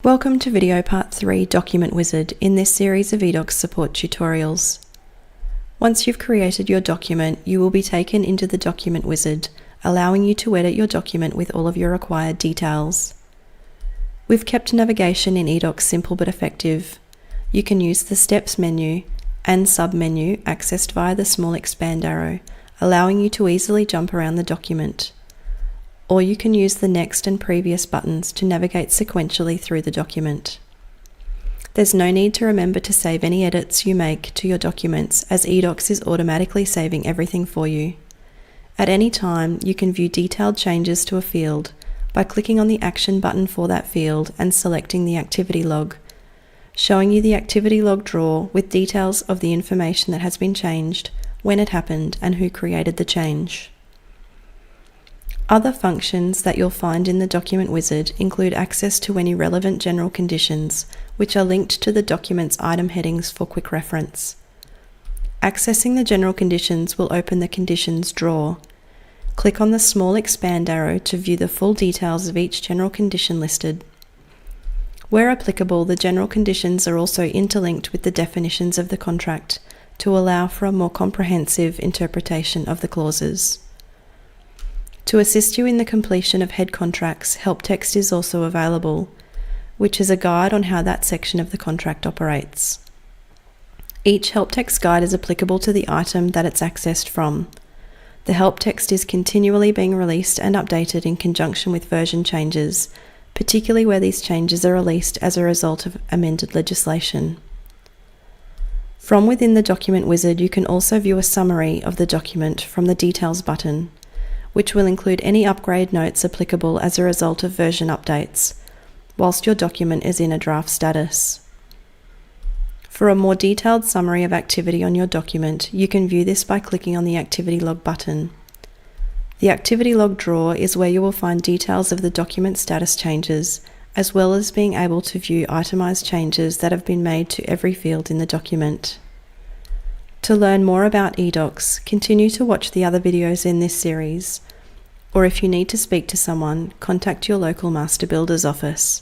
Welcome to video part 3 Document Wizard in this series of eDocs support tutorials. Once you've created your document, you will be taken into the Document Wizard, allowing you to edit your document with all of your required details. We've kept navigation in eDocs simple but effective. You can use the Steps menu and sub-menu accessed via the small expand arrow, allowing you to easily jump around the document. Or you can use the Next and Previous buttons to navigate sequentially through the document. There's no need to remember to save any edits you make to your documents, as eDocs is automatically saving everything for you. At any time, you can view detailed changes to a field by clicking on the Action button for that field and selecting the activity log, showing you the activity log drawer with details of the information that has been changed, when it happened, and who created the change. Other functions that you'll find in the Document Wizard include access to any relevant general conditions, which are linked to the document's item headings for quick reference. Accessing the general conditions will open the Conditions drawer. Click on the small expand arrow to view the full details of each general condition listed. Where applicable, the general conditions are also interlinked with the definitions of the contract to allow for a more comprehensive interpretation of the clauses. To assist you in the completion of head contracts, help text is also available, which is a guide on how that section of the contract operates. Each help text guide is applicable to the item that it's accessed from. The help text is continually being released and updated in conjunction with version changes, particularly where these changes are released as a result of amended legislation. From within the Document Wizard, you can also view a summary of the document from the Details button, which will include any upgrade notes applicable as a result of version updates, whilst your document is in a draft status. For a more detailed summary of activity on your document, you can view this by clicking on the Activity Log button. The Activity Log drawer is where you will find details of the document status changes, as well as being able to view itemized changes that have been made to every field in the document. To learn more about eDocs, continue to watch the other videos in this series, or if you need to speak to someone, contact your local Master Builder's office.